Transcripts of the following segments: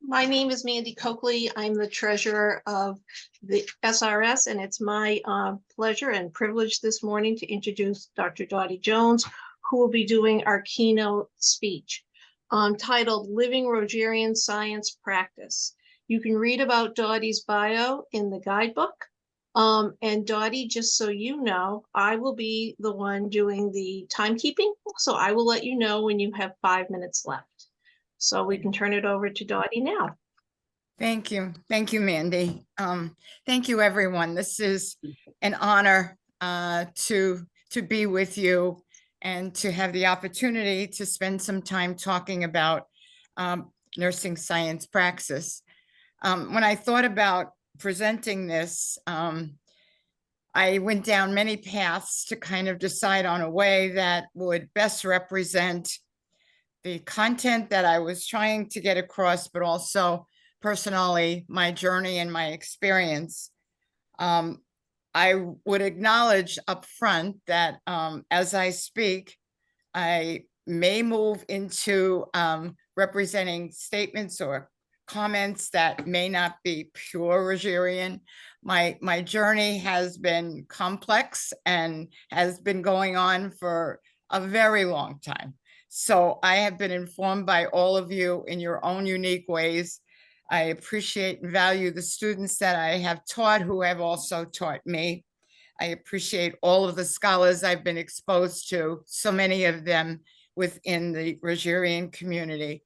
My name is Mandy Coakley. I'm the treasurer of the SRS, and it's my pleasure and privilege this morning to introduce Dr. Dottie Jones, who will be doing our keynote speech titled Living Rogerian Science Practice. You can read about Dottie's bio in the guidebook. And Dottie, just so you know, I will be the one doing the timekeeping, so I will let you know when you have 5 minutes left. So we can turn it over to Dottie now. Thank you. Thank you, Mandy. Thank you, everyone. This is an honor to be with you and to have the opportunity to spend some time talking about nursing science praxis. When I thought about presenting this, I went down many paths to kind of decide on a way that would best represent the content that I was trying to get across, but also personally, my journey and my experience. I would acknowledge up front that as I speak, I may move into representing statements or comments that may not be pure Rogerian. My journey has been complex and has been going on for a very long time. So I have been informed by all of you in your own unique ways. I appreciate and value the students that I have taught who have also taught me. I appreciate all of the scholars I've been exposed to, so many of them within the Rogerian community,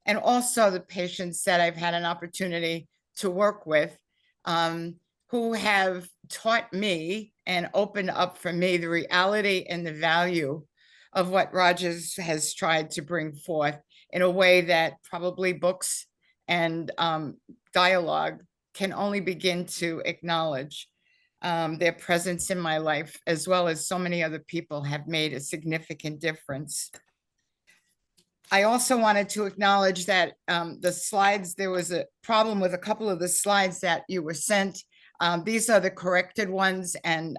and also the patients that I've had an opportunity to work with, who have taught me and opened up for me the reality and the value of what Rogers has tried to bring forth in a way that probably books and dialogue can only begin to acknowledge. Their presence in my life, as well as so many other people, have made a significant difference. I also wanted to acknowledge that the slides, there was a problem with a couple of the slides that you were sent. These are the corrected ones, and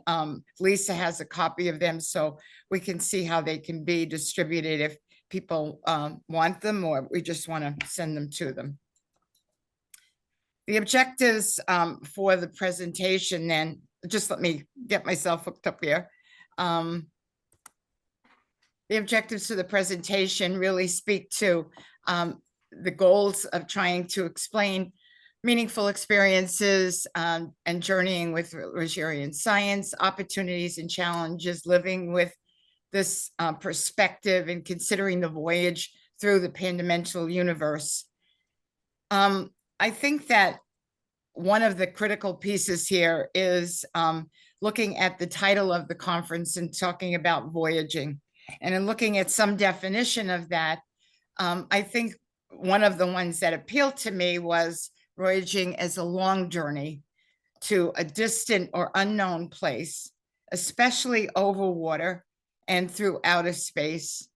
Lisa has a copy of them, so we can see how they can be distributed if people want them, or we just want to send them to them. The objectives for the presentation, then, just let me get myself hooked up here. The objectives for the presentation really speak to the goals of trying to explain meaningful experiences and journeying with Rogerian science, opportunities and challenges, living with this perspective and considering the voyage through the pan-dimensional universe. I think that one of the critical pieces here is looking at the title of the conference and talking about voyaging. And in looking at some definition of that, I think one of the ones that appealed to me was voyaging as a long journey to a distant or unknown place, especially over water and through outer space.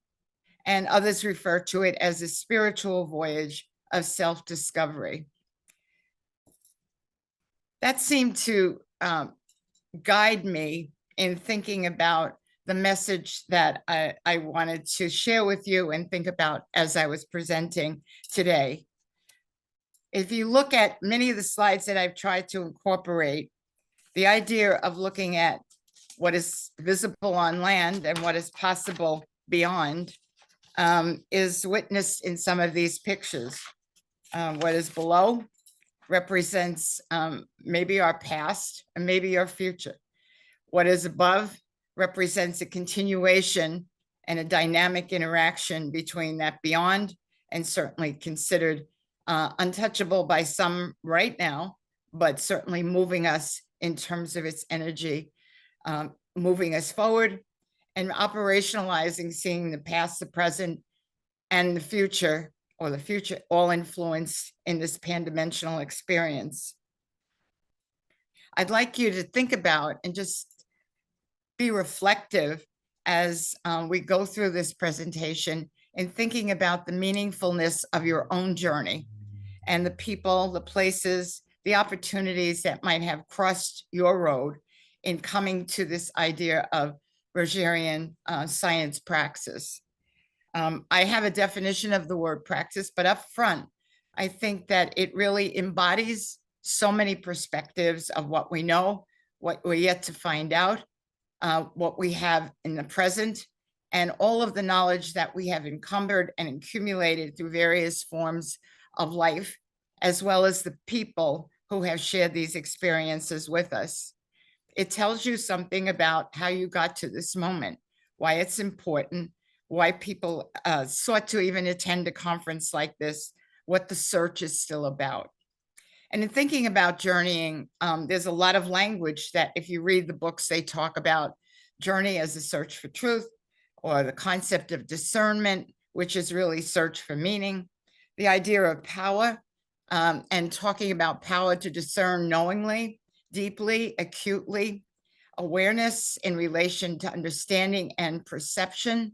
And others refer to it as a spiritual voyage of self-discovery. That seemed to guide me in thinking about the message that I wanted to share with you and think about as I was presenting today. If you look at many of the slides that I've tried to incorporate, the idea of looking at what is visible on land and what is possible beyond is witnessed in some of these pictures. What is below represents maybe our past and maybe our future. What is above represents a continuation and a dynamic interaction between that beyond and certainly considered untouchable by some right now, but certainly moving us in terms of its energy, moving us forward and operationalizing, seeing the past, the present, and the future, or the future, all influenced in this pan-dimensional experience. I'd like you to think about and just be reflective as we go through this presentation and thinking about the meaningfulness of your own journey and the people, the places, the opportunities that might have crossed your road in coming to this idea of Rogerian science praxis. I have a definition of the word praxis, but up front, I think that it really embodies so many perspectives of what we know, what we're yet to find out, what we have in the present, and all of the knowledge that we have encumbered and accumulated through various forms of life, as well as the people who have shared these experiences with us. It tells you something about how you got to this moment, why it's important, why people sought to even attend a conference like this, what the search is still about. And in thinking about journeying, there's a lot of language that if you read the books, they talk about journey as a search for truth, or the concept of discernment, which is really search for meaning, the idea of power, and talking about power to discern knowingly, deeply, acutely, awareness in relation to understanding and perception,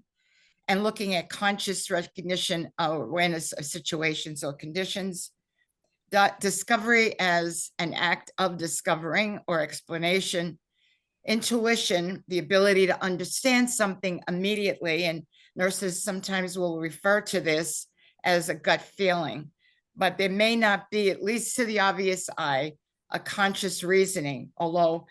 and looking at conscious recognition or awareness of situations or conditions, discovery as an act of discovering or explanation, intuition, the ability to understand something immediately, and nurses sometimes will refer to this as a gut feeling, but there may not be, at least to the obvious eye, a conscious reasoning, although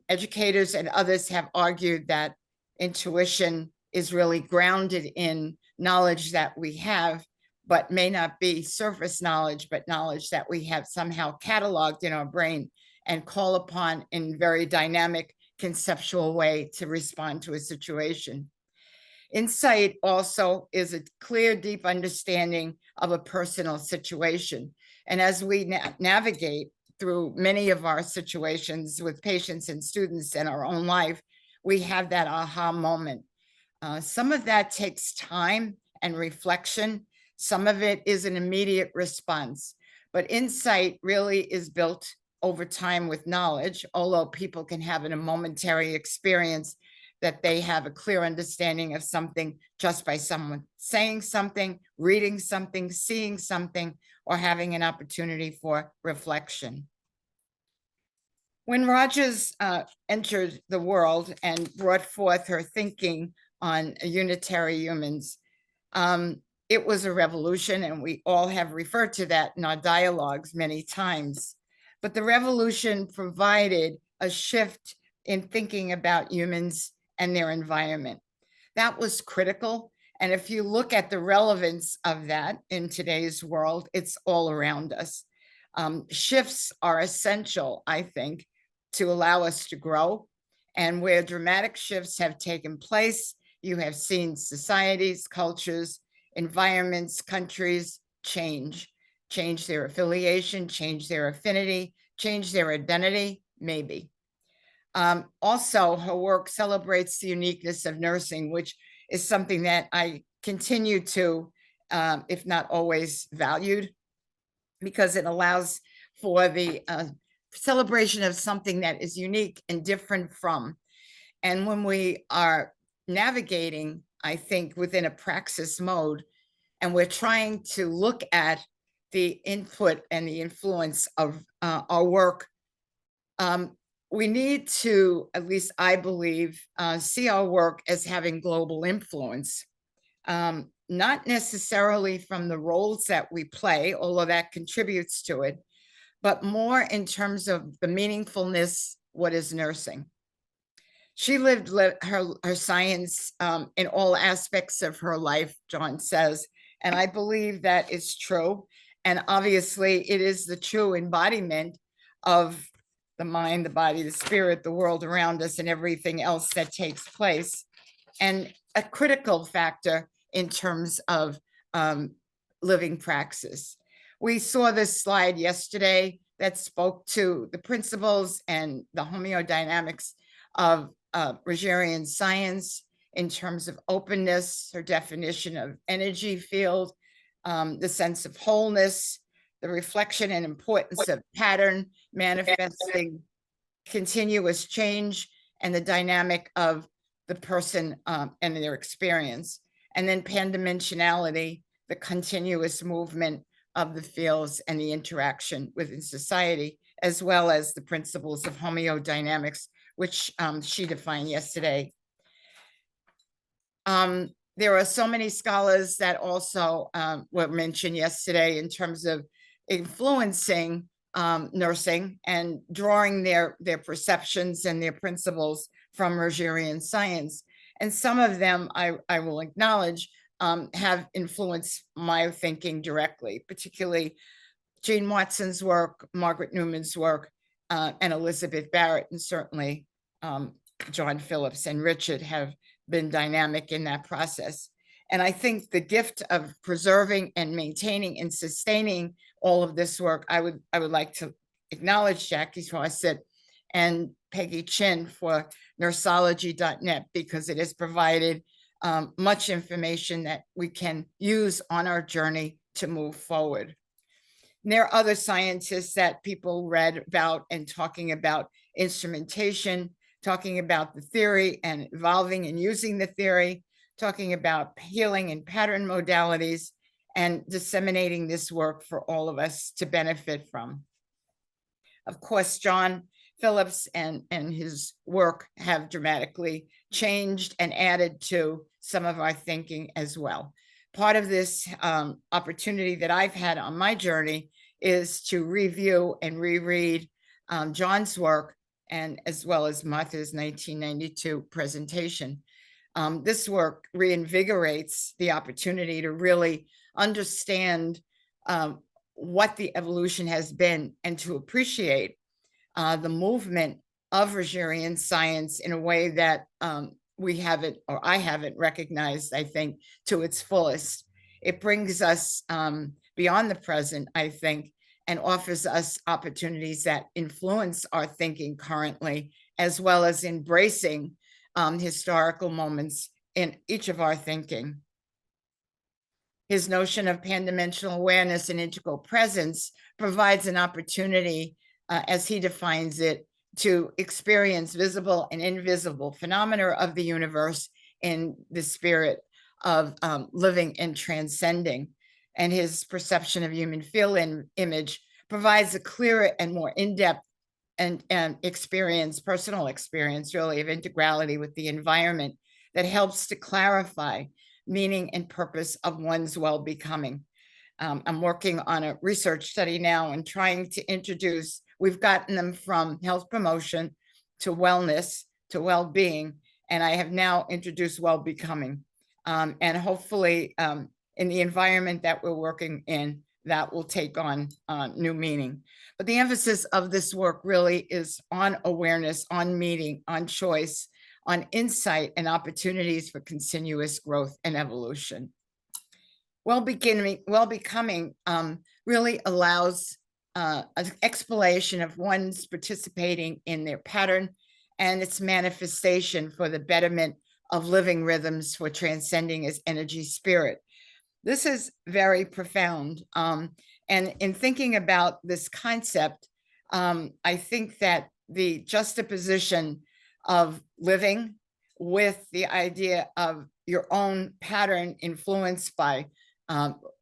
educators and others have argued that intuition is really grounded in knowledge that we have, but may not be surface knowledge, but knowledge that we have somehow cataloged in our brain and call upon in very dynamic, conceptual way to respond to a situation. Insight also is a clear, deep understanding of a personal situation. And as we navigate through many of our situations with patients and students in our own life, we have that aha moment. Some of that takes time and reflection. Some of it is an immediate response, but insight really is built over time with knowledge, although people can have in a momentary experience that they have a clear understanding of something just by someone saying something, reading something, seeing something, or having an opportunity for reflection. When Rogers entered the world and brought forth her thinking on unitary humans, it was a revolution, and we all have referred to that in our dialogues many times. But the revolution provided a shift in thinking about humans and their environment. That was critical. And if you look at the relevance of that in today's world, it's all around us. Shifts are essential, I think, to allow us to grow. And where dramatic shifts have taken place, you have seen societies, cultures, environments, countries change their affiliation, change their affinity, change their identity, maybe. Also, her work celebrates the uniqueness of nursing, which is something that I continue to, if not always, valued, because it allows for the celebration of something that is unique and different from. And when we are navigating, I think, within a praxis mode, and we're trying to look at the input and the influence of our work, we need to, at least I believe, see our work as having global influence, not necessarily from the roles that we play, although that contributes to it, but more in terms of the meaningfulness, what is nursing. She lived her science in all aspects of her life, John says, and I believe that is true. And obviously, it is the true embodiment of the mind, the body, the spirit, the world around us, and everything else that takes place. And a critical factor in terms of living praxis. We saw this slide yesterday that spoke to the principles and the homeodynamics of Rogerian science in terms of openness, her definition of energy field, the sense of wholeness, the reflection and importance of pattern manifesting continuous change, and the dynamic of the person and their experience. And then pandimensionality, the continuous movement of the fields and the interaction within society, as well as the principles of homeodynamics, which she defined yesterday. there are so many scholars that also were mentioned yesterday in terms of influencing nursing and drawing their perceptions and their principles from Rogerian science. And some of them, I will acknowledge, have influenced my thinking directly, particularly Jean Watson's work, Margaret Newman's work, and Elizabeth Barrett, and certainly John Phillips and Richard have been dynamic in that process. And I think the gift of preserving and maintaining and sustaining all of this work, I would like to acknowledge Jackie Fawcett and Peggy Chin for Nursology.net, because it has provided much information that we can use on our journey to move forward. And there are other scientists that people read about and talking about instrumentation, talking about the theory and evolving and using the theory, talking about healing and pattern modalities, and disseminating this work for all of us to benefit from. Of course, John Phillips and his work have dramatically changed and added to some of our thinking as well. Part of this opportunity that I've had on my journey is to review and reread John's work, and as well as Martha's 1992 presentation. This work reinvigorates the opportunity to really understand what the evolution has been, and to appreciate the movement of Rogerian science in a way that we haven't, or I haven't recognized, I think, to its fullest. It brings us beyond the present, I think, and offers us opportunities that influence our thinking currently, as well as embracing historical moments in each of our thinking. His notion of pan-dimensional awareness and integral presence provides an opportunity, as he defines it, to experience visible and invisible phenomena of the universe in the spirit of living and transcending. And his perception of human field image provides a clearer and more in-depth and experience, personal experience, really, of integrality with the environment that helps to clarify meaning and purpose of one's well-becoming. I'm working on a research study now and trying to introduce, we've gotten them from health promotion to wellness to well-being, and I have now introduced well-becoming. And hopefully in the environment that we're working in, that will take on new meaning. But the emphasis of this work really is on awareness, on meaning, on choice, on insight and opportunities for continuous growth and evolution. Well-becoming really allows an exploration of one's participating in their pattern and its manifestation for the betterment of living rhythms for transcending as energy spirit. This is very profound. And in thinking about this concept, I think that the juxtaposition of living with the idea of your own pattern influenced by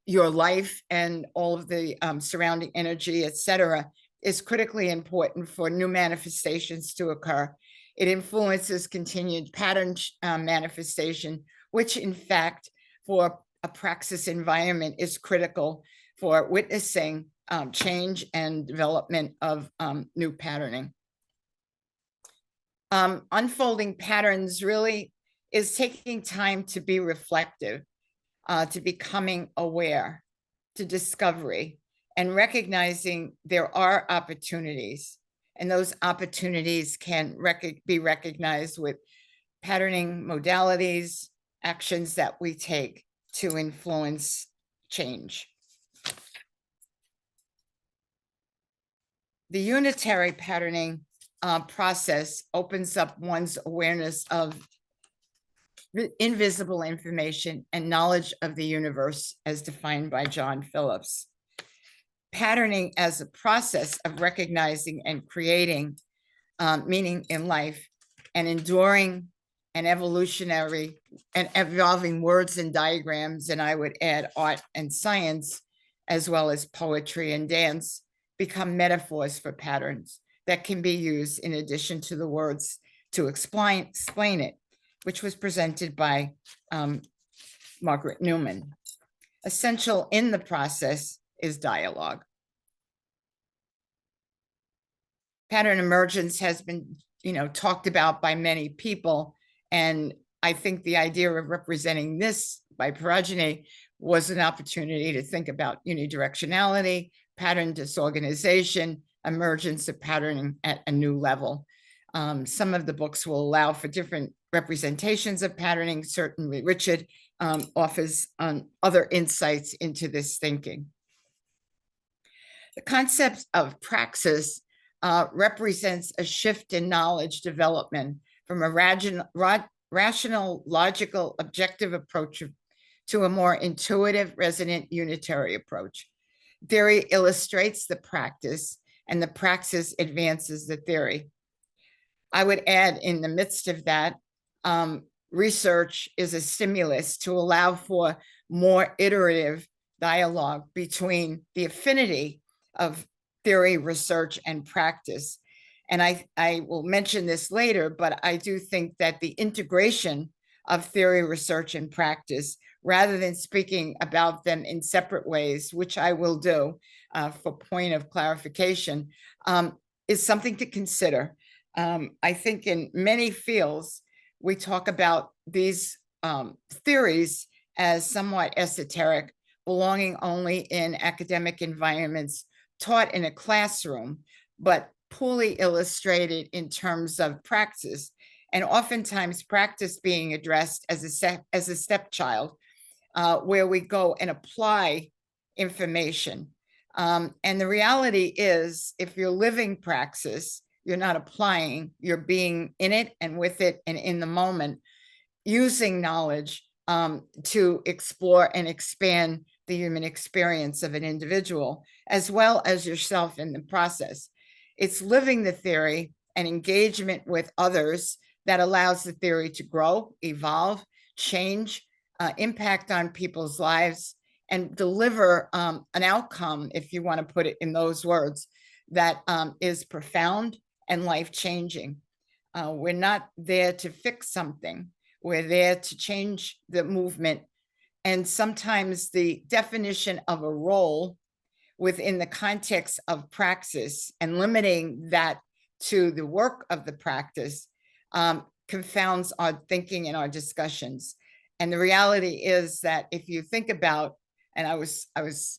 your life and all of the surrounding energy, etc., is critically important for new manifestations to occur. It influences continued pattern manifestation, which in fact, for a praxis environment, is critical for witnessing change and development of new patterning. Unfolding patterns really is taking time to be reflective, to becoming aware, to discovery, and recognizing there are opportunities, and those opportunities can be recognized with patterning modalities, actions that we take to influence change. The unitary patterning process opens up one's awareness of invisible information and knowledge of the universe as defined by John Phillips. Patterning as a process of recognizing and creating meaning in life, and enduring and evolutionary and evolving words and diagrams, and I would add art and science, as well as poetry and dance, become metaphors for patterns that can be used in addition to the words to explain it, which was presented by Margaret Newman. Essential in the process is dialogue. Pattern emergence has been, talked about by many people. And I think the idea of representing this by progeny was an opportunity to think about unidirectionality, pattern disorganization, emergence of patterning at a new level. Some of the books will allow for different representations of patterning. Certainly, Richard offers other insights into this thinking. The concept of praxis represents a shift in knowledge development from a rational, logical, objective approach to a more intuitive, resonant, unitary approach. Theory illustrates the practice, and the praxis advances the theory. I would add, in the midst of that, research is a stimulus to allow for more iterative dialogue between the affinity of theory, research, and practice. And I will mention this later, but I do think that the integration of theory, research, and practice, rather than speaking about them in separate ways, which I will do for point of clarification, is something to consider. I think in many fields, we talk about these theories as somewhat esoteric, belonging only in academic environments, taught in a classroom, but poorly illustrated in terms of praxis, and oftentimes practice being addressed as a stepchild, where we go and apply information. And the reality is, if you're living praxis, you're not applying, you're being in it and with it and in the moment, using knowledge to explore and expand the human experience of an individual, as well as yourself in the process. It's living the theory and engagement with others that allows the theory to grow, evolve, change, impact on people's lives, and deliver an outcome, if you want to put it in those words, that is profound and life-changing. We're not there to fix something. We're there to change the movement. And sometimes the definition of a role within the context of praxis and limiting that to the work of the practice confounds our thinking and our discussions. And the reality is that if you think about, and I was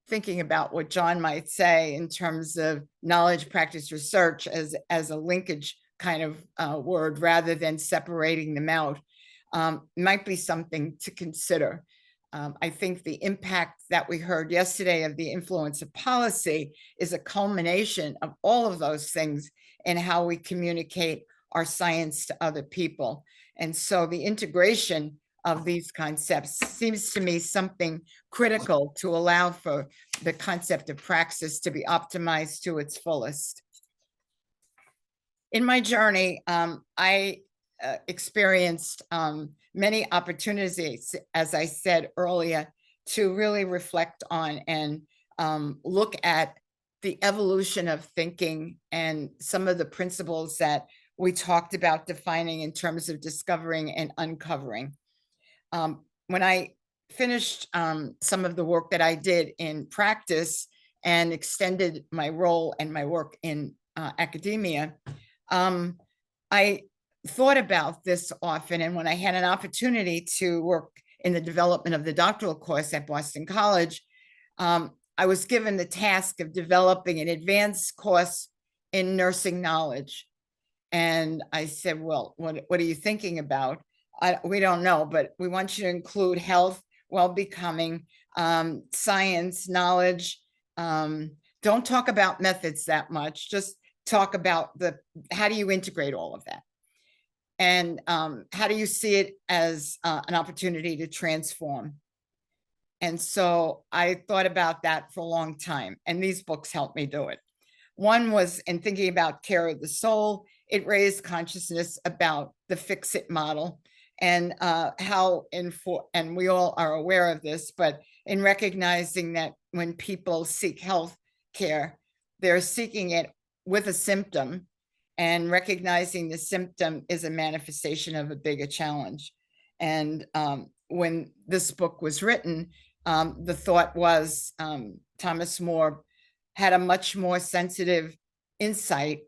thinking about what John might say in terms of knowledge, practice, research as a linkage kind of word, rather than separating them out, might be something to consider. I think the impact that we heard yesterday of the influence of policy is a culmination of all of those things and how we communicate our science to other people. And so the integration of these concepts seems to me something critical to allow for the concept of praxis to be optimized to its fullest. In my journey, I experienced many opportunities, as I said earlier, to really reflect on and look at the evolution of thinking and some of the principles that we talked about defining in terms of discovering and uncovering. When I finished some of the work that I did in practice and extended my role and my work in academia, I thought about this often. And when I had an opportunity to work in the development of the doctoral course at Boston College, I was given the task of developing an advanced course in nursing knowledge. And I said, well, what are you thinking about? We don't know, but we want you to include health, well-becoming, science, knowledge. Don't talk about methods that much. Just talk about how do you integrate all of that? And how do you see it as an opportunity to transform? And so I thought about that for a long time, and these books helped me do it. One was in thinking about care of the soul. It raised consciousness about the fix-it model and and we all are aware of this, but in recognizing that when people seek health care, they're seeking it with a symptom, and recognizing the symptom is a manifestation of a bigger challenge. And when this book was written, the thought was Thomas More had a much more sensitive insight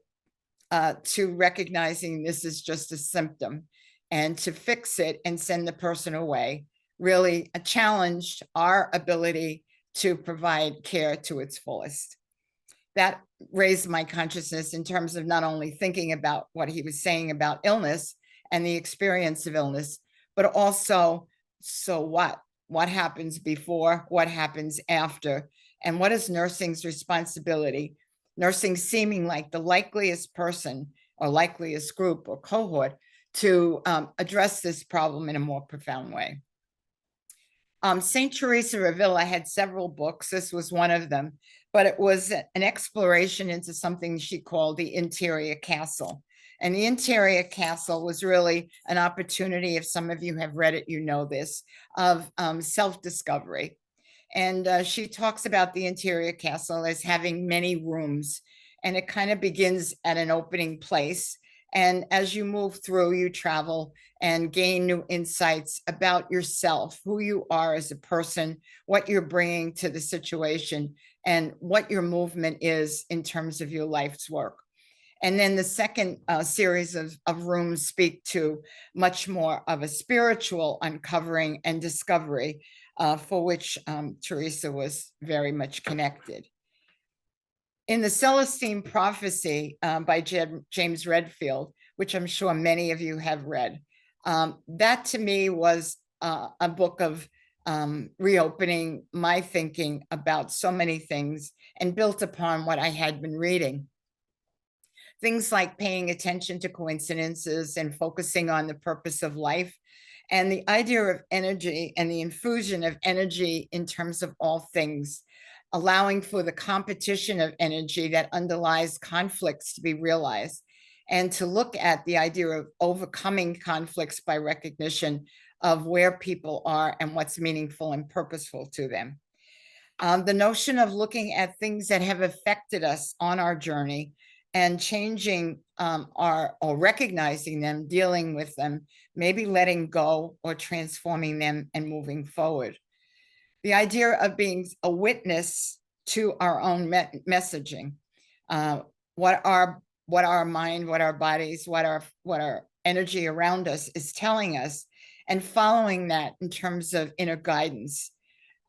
to recognizing this is just a symptom, and to fix it and send the person away really challenged our ability to provide care to its fullest. That raised my consciousness in terms of not only thinking about what he was saying about illness and the experience of illness, but also, so what happens before, what happens after, and what is nursing's responsibility? Nursing seeming like the likeliest person or likeliest group or cohort to address this problem in a more profound way. St. Teresa of Avila had several books. This was one of them, but it was an exploration into something she called the interior castle. And the interior castle was really an opportunity, if some of you have read it, you know this, of self-discovery. And she talks about the interior castle as having many rooms, and it kind of begins at an opening place. And as you move through, you travel and gain new insights about yourself, who you are as a person, what you're bringing to the situation, and what your movement is in terms of your life's work. And then the second series of rooms speak to much more of a spiritual uncovering and discovery, for which Teresa was very much connected. In the Celestine Prophecy by James Redfield, which I'm sure many of you have read, that to me was a book of reopening my thinking about so many things and built upon what I had been reading. Things like paying attention to coincidences and focusing on the purpose of life, and the idea of energy and the infusion of energy in terms of all things, allowing for the competition of energy that underlies conflicts to be realized, and to look at the idea of overcoming conflicts by recognition of where people are and what's meaningful and purposeful to them. The notion of looking at things that have affected us on our journey and changing or recognizing them, dealing with them, maybe letting go or transforming them and moving forward. The idea of being a witness to our own messaging, what our mind, what our bodies, what our energy around us is telling us, and following that in terms of inner guidance.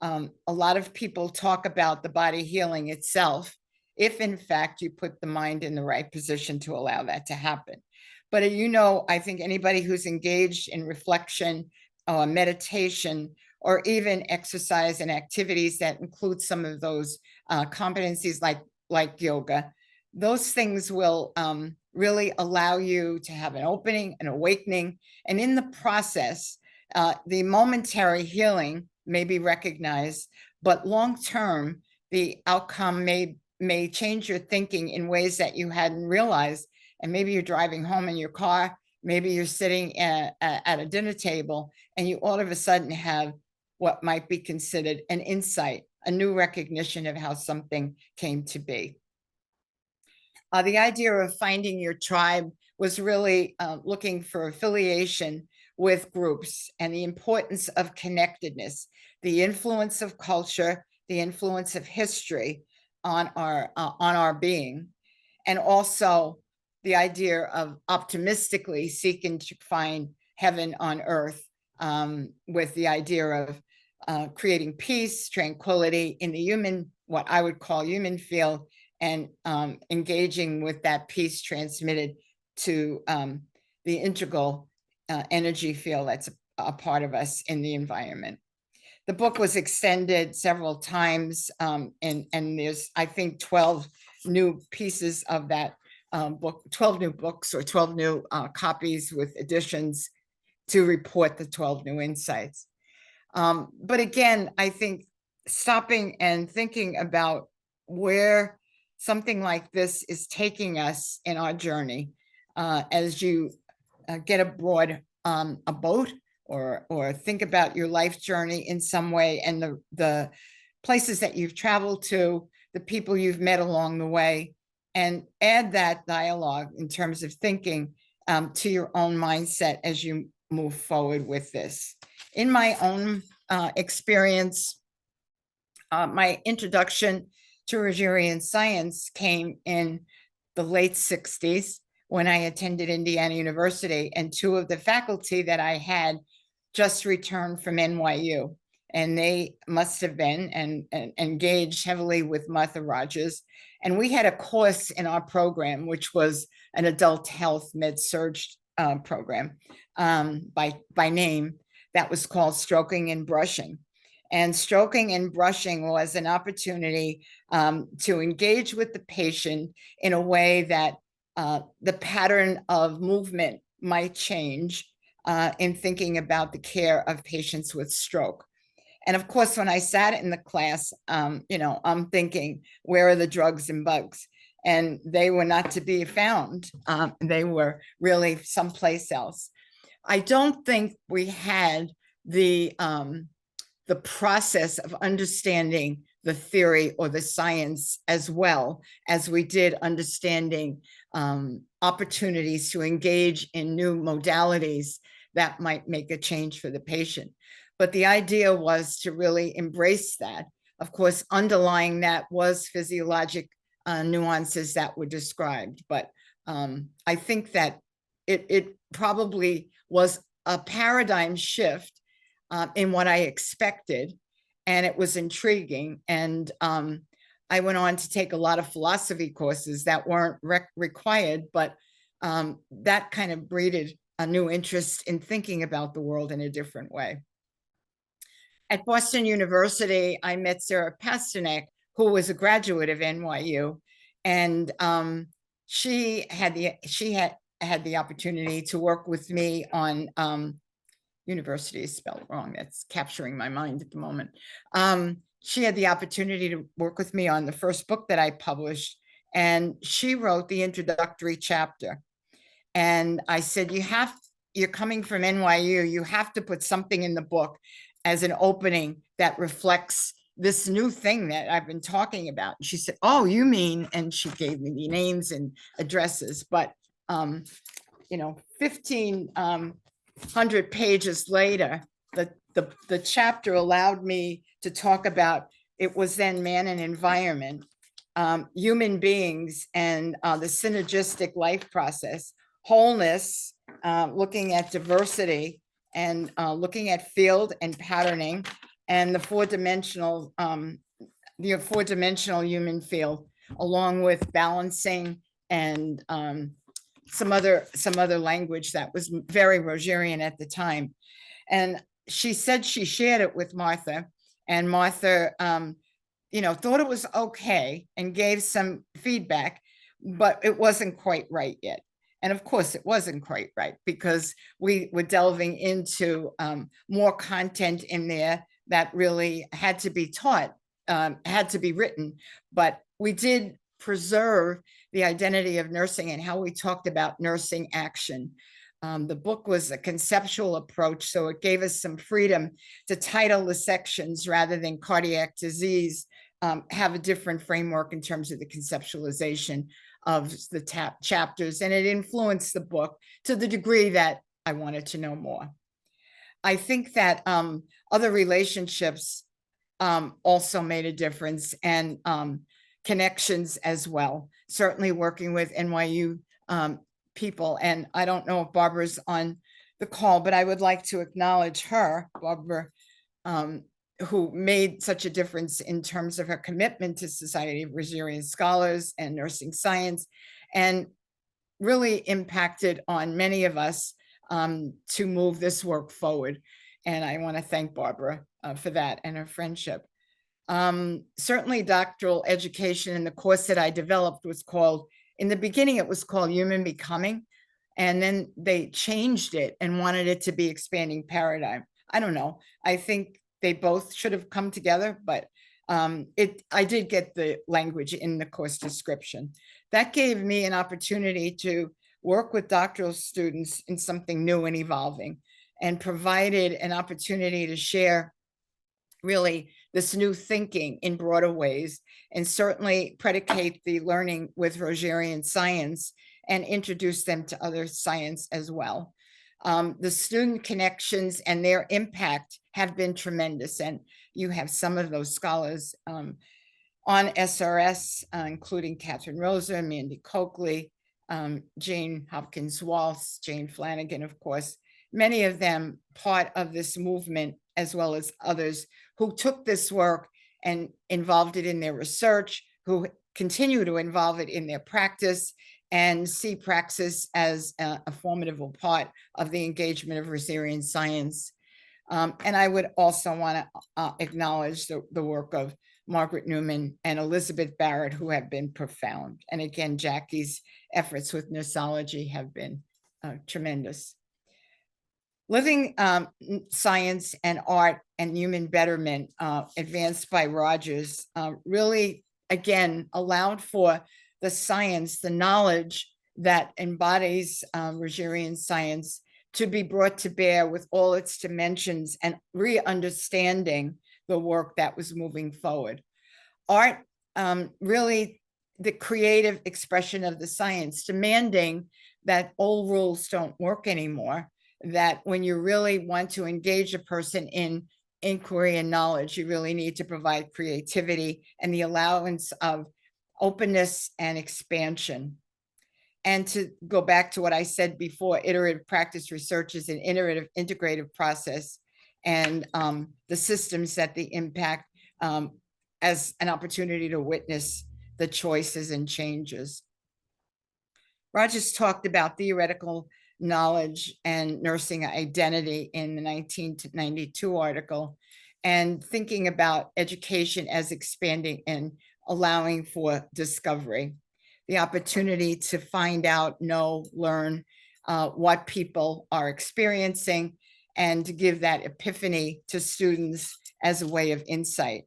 A lot of people talk about the body healing itself, if in fact you put the mind in the right position to allow that to happen. But I think anybody who's engaged in reflection, meditation, or even exercise and activities that include some of those competencies like yoga, those things will really allow you to have an opening, an awakening, and in the process, the momentary healing may be recognized, but long-term, the outcome may change your thinking in ways that you hadn't realized. And maybe you're driving home in your car, maybe you're sitting at a dinner table, and you all of a sudden have what might be considered an insight, a new recognition of how something came to be. The idea of finding your tribe was really looking for affiliation with groups and the importance of connectedness, the influence of culture, the influence of history on our being, and also the idea of optimistically seeking to find heaven on earth, with the idea of creating peace, tranquility in the what I would call human field, and engaging with that peace transmitted to the integral energy field that's a part of us in the environment. The book was extended several times, and there's, I think, 12 new pieces of that book, 12 new books or 12 new copies with additions to report the 12 new insights. But again, I think stopping and thinking about where something like this is taking us in our journey, as you get aboard a boat or think about your life journey in some way, and the places that you've traveled to, the people you've met along the way, and add that dialogue in terms of thinking to your own mindset as you move forward with this. in my own experience, my introduction to Rogerian science came in the late 60s when I attended Indiana University, and two of the faculty that I had just returned from NYU, and they must have been and engaged heavily with Martha Rogers. And we had a course in our program, which was an adult health med-surg program by name, that was called Stroking and Brushing. And stroking and brushing was an opportunity to engage with the patient in a way that the pattern of movement might change in thinking about the care of patients with stroke. And of course, when I sat in the class, I'm thinking, where are the drugs and bugs? And they were not to be found. They were really someplace else. I don't think we had the process of understanding the theory or the science as well as we did understanding opportunities to engage in new modalities that might make a change for the patient. But the idea was to really embrace that. Of course, underlying that was physiologic nuances that were described. But I think that it probably was a paradigm shift in what I expected, and it was intriguing. And I went on to take a lot of philosophy courses that weren't required, but that kind of breeded a new interest in thinking about the world in a different way. At Boston University, I met Sarah Pasternak, who was a graduate of NYU, and she had the opportunity to work with me on university is spelled wrong. That's capturing my mind at the moment. She had the opportunity to work with me on the first book that I published, and she wrote the introductory chapter. And I said, you're coming from NYU, you have to put something in the book as an opening that reflects this new thing that I've been talking about. And she said, oh, you mean, and she gave me the names and addresses, but 1,500 pages later, the chapter allowed me to talk about, it was then man and environment, human beings, and the synergistic life process, wholeness, looking at diversity, and looking at field and patterning, and the four-dimensional human field, along with balancing and some other language that was very Rogerian at the time. And she said she shared it with Martha, and Martha thought it was okay and gave some feedback, but it wasn't quite right yet. And of course it wasn't quite right, because we were delving into more content in there that really had to be taught, had to be written, but we did preserve the identity of nursing and how we talked about nursing action. The book was a conceptual approach, so it gave us some freedom to title the sections rather than cardiac disease, have a different framework in terms of the conceptualization of the chapters, and it influenced the book to the degree that I wanted to know more. I think that other relationships also made a difference, and connections as well. Certainly working with NYU people, and I don't know if Barbara's on the call, but I would like to acknowledge her, Barbara, who made such a difference in terms of her commitment to Society of Rogerian Scholars and nursing science, and really impacted on many of us to move this work forward. And I want to thank Barbara for that and her friendship. Certainly doctoral education in the course that I developed was called, in the beginning, it was called Human Becoming, and then they changed it and wanted it to be Expanding Paradigm. I don't know. I think they both should have come together, but I did get the language in the course description. That gave me an opportunity to work with doctoral students in something new and evolving, and provided an opportunity to share really this new thinking in broader ways, and certainly predicate the learning with Rogerian science and introduce them to other science as well. The student connections and their impact have been tremendous. And you have some of those scholars on SRS, including Catherine Rosa, Mandy Coakley, Jane Hopkins Walsh, Jane Flanagan, of course, many of them part of this movement, as well as others who took this work and involved it in their research, who continue to involve it in their practice and see praxis as a formidable part of the engagement of Rosarian science. And I would also want to acknowledge the work of Margaret Newman and Elizabeth Barrett, who have been profound. And again, Jackie's efforts with Nurseology have been tremendous. Living Science and Art and Human Betterment, advanced by Rogers, really, again, allowed for the science, the knowledge that embodies Rogerian science to be brought to bear with all its dimensions and re-understanding the work that was moving forward. Art, really the creative expression of the science, demanding that old rules don't work anymore, that when you really want to engage a person in inquiry and knowledge, you really need to provide creativity and the allowance of openness and expansion. And to go back to what I said before, iterative practice research is an iterative integrative process, and the systems that they impact as an opportunity to witness the choices and changes. Rogers talked about theoretical knowledge and nursing identity in the 1992 article, and thinking about education as expanding and allowing for discovery, the opportunity to find out, know, learn what people are experiencing, and to give that epiphany to students as a way of insight.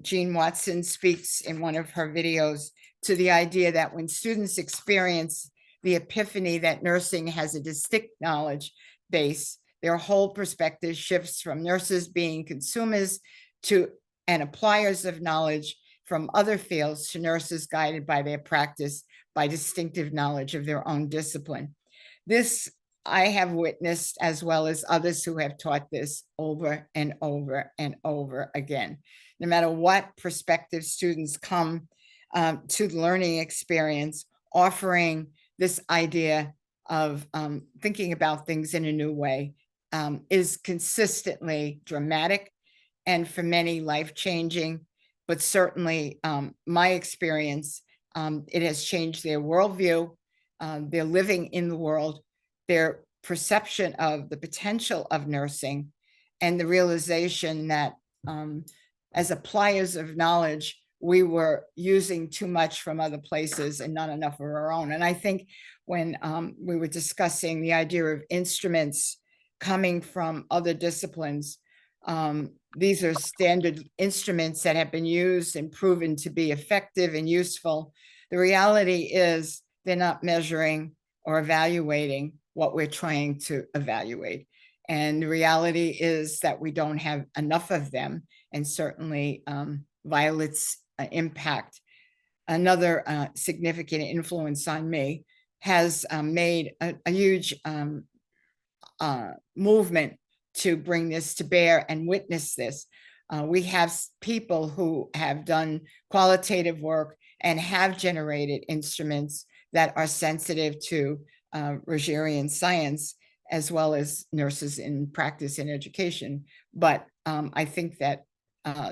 Jean Watson speaks in one of her videos to the idea that when students experience the epiphany that nursing has a distinct knowledge base, their whole perspective shifts from nurses being consumers to and appliers of knowledge from other fields to nurses guided by their practice by distinctive knowledge of their own discipline. This I have witnessed, as well as others who have taught this over and over and over again. No matter what perspective students come to the learning experience, offering this idea of thinking about things in a new way is consistently dramatic and for many life-changing, but certainly my experience, it has changed their worldview, their living in the world, their perception of the potential of nursing, and the realization that as appliers of knowledge, we were using too much from other places and not enough of our own. And I think when we were discussing the idea of instruments coming from other disciplines, these are standard instruments that have been used and proven to be effective and useful. The reality is they're not measuring or evaluating what we're trying to evaluate. And the reality is that we don't have enough of them. And certainly Violet's impact, another significant influence on me, has made a huge movement to bring this to bear and witness this. We have people who have done qualitative work and have generated instruments that are sensitive to Rogerian science, as well as nurses in practice and education. But I think that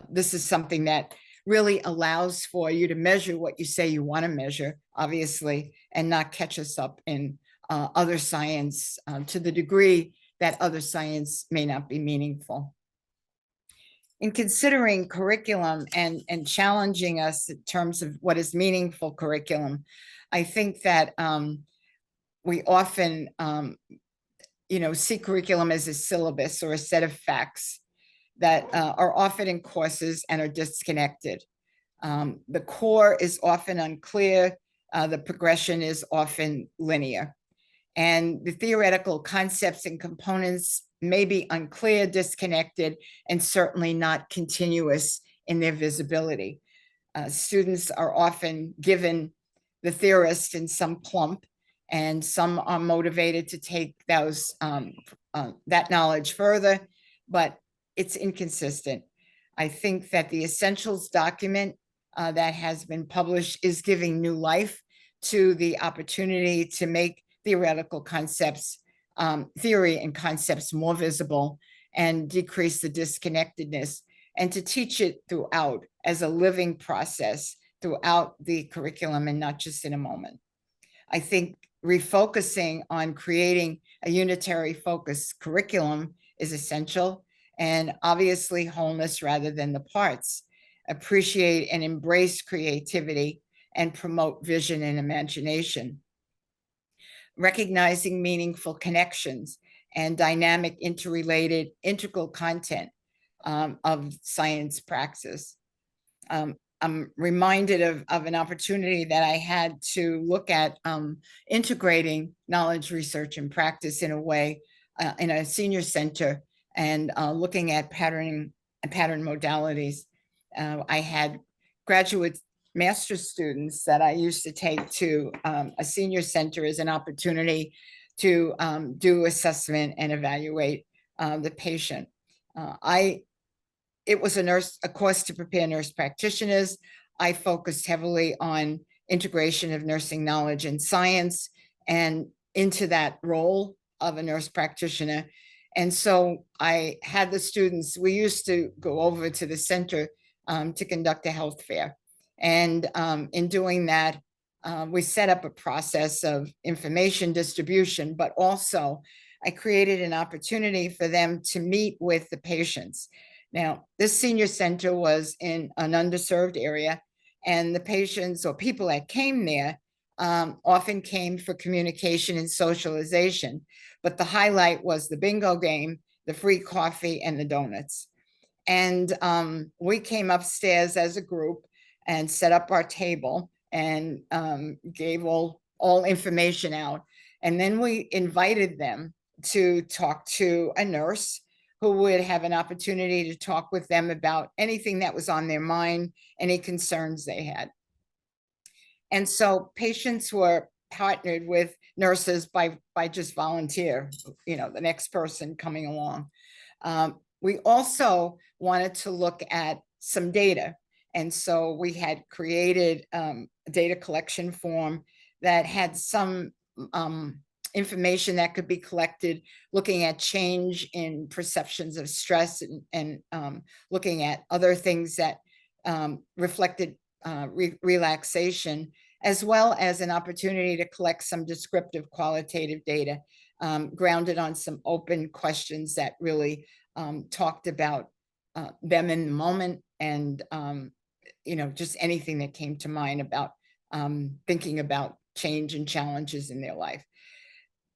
this is something that really allows for you to measure what you say you want to measure, obviously, and not catch us up in other science to the degree that other science may not be meaningful. In considering curriculum and challenging us in terms of what is meaningful curriculum, I think that we often see curriculum as a syllabus or a set of facts that are often in courses and are disconnected. The core is often unclear. The progression is often linear. And the theoretical concepts and components may be unclear, disconnected, and certainly not continuous in their visibility. Students are often given the theorist in some clump and some are motivated to take that knowledge further, but it's inconsistent. I think that the essentials document that has been published is giving new life to the opportunity to make theoretical concepts, theory and concepts more visible and decrease the disconnectedness, and to teach it throughout as a living process throughout the curriculum and not just in a moment. I think refocusing on creating a unitary focus curriculum is essential, and obviously wholeness rather than the parts. Appreciate and embrace creativity and promote vision and imagination. Recognizing meaningful connections and dynamic, interrelated, integral content of science praxis. I'm reminded of an opportunity that I had to look at integrating knowledge, research, and practice in a way in a senior center, and looking at pattern modalities. I had graduate master's students that I used to take to a senior center as an opportunity to do assessment and evaluate the patient. It was a course to prepare nurse practitioners. I focused heavily on integration of nursing knowledge and science and into that role of a nurse practitioner. And so I had the students, we used to go over to the center to conduct a health fair. And in doing that, we set up a process of information distribution, but also I created an opportunity for them to meet with the patients. Now, this senior center was in an underserved area, and the patients or people that came there often came for communication and socialization. But the highlight was the bingo game, the free coffee, and the donuts. And we came upstairs as a group and set up our table and gave all information out. And then we invited them to talk to a nurse who would have an opportunity to talk with them about anything that was on their mind, any concerns they had. And so patients were partnered with nurses by just volunteer, the next person coming along. We also wanted to look at some data. And so we had created a data collection form that had some information that could be collected, looking at change in perceptions of stress and looking at other things that reflected relaxation, as well as an opportunity to collect some descriptive qualitative data grounded on some open questions that really talked about them in the moment and just anything that came to mind about thinking about change and challenges in their life.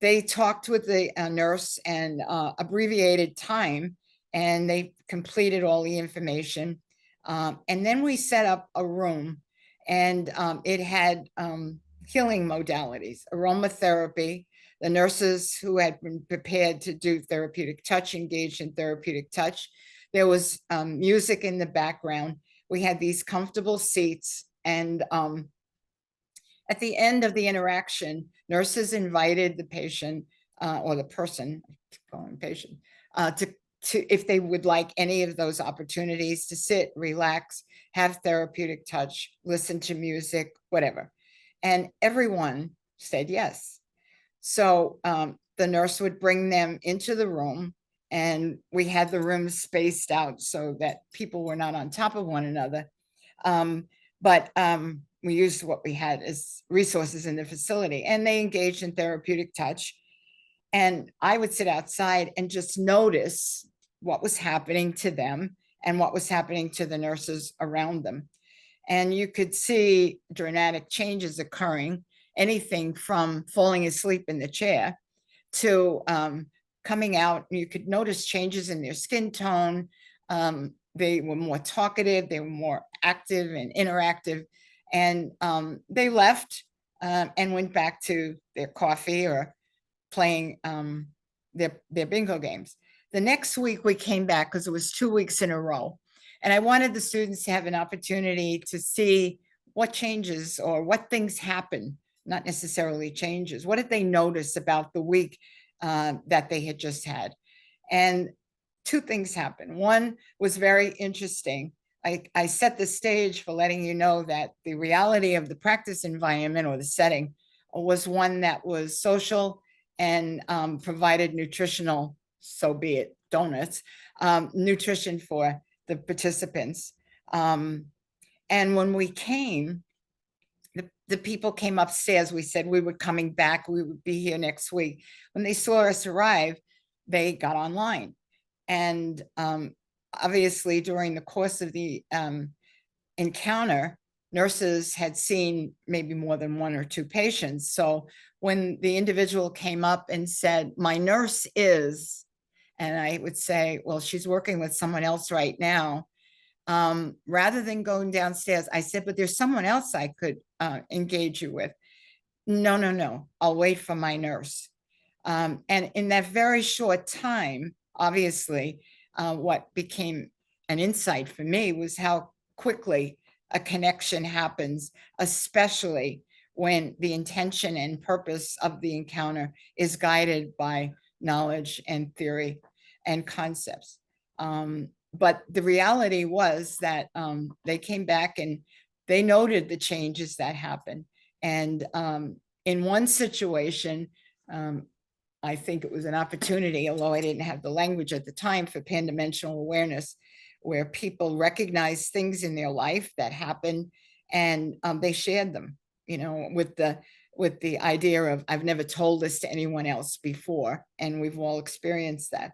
They talked with the nurse and abbreviated time, and they completed all the information. And then we set up a room, and it had healing modalities, aromatherapy. The nurses who had been prepared to do therapeutic touch engaged in therapeutic touch. There was music in the background. We had these comfortable seats, and at the end of the interaction, nurses invited the patient or the person, I keep calling patient, to if they would like any of those opportunities to sit, relax, have therapeutic touch, listen to music, whatever. And everyone said yes. So the nurse would bring them into the room, and we had the room spaced out so that people were not on top of one another. But we used what we had as resources in the facility, and they engaged in therapeutic touch. And I would sit outside and just notice what was happening to them and what was happening to the nurses around them. And you could see dramatic changes occurring, anything from falling asleep in the chair to coming out. You could notice changes in their skin tone. They were more talkative, they were more active and interactive. And they left and went back to their coffee or playing their bingo games. The next week we came back because it was 2 weeks in a row. And I wanted the students to have an opportunity to see what changes or what things happen not necessarily changes. What did they notice about the week that they had just had? And two things happened. One was very interesting. I set the stage for letting you know that the reality of the practice environment or the setting was one that was social and provided nutritional, so be it, donuts, nutrition for the participants. And when we came, the people came upstairs. We said we were coming back. We would be here next week. When they saw us arrive, they got online. And obviously, during the course of the encounter, nurses had seen maybe more than one or two patients. So when the individual came up and said, "My nurse is," and I would say, "Well, she's working with someone else right now." Rather than going downstairs, I said, "But there's someone else I could engage you with." "No, no, no, I'll wait for my nurse." And in that very short time, obviously, what became an insight for me was how quickly a connection happens, especially when the intention and purpose of the encounter is guided by knowledge and theory and concepts. But the reality was that they came back and they noted the changes that happened. And in one situation, I think it was an opportunity, although I didn't have the language at the time, for pan-dimensional awareness, where people recognize things in their life that happen and they shared them, with the idea of, "I've never told this to anyone else before," and we've all experienced that.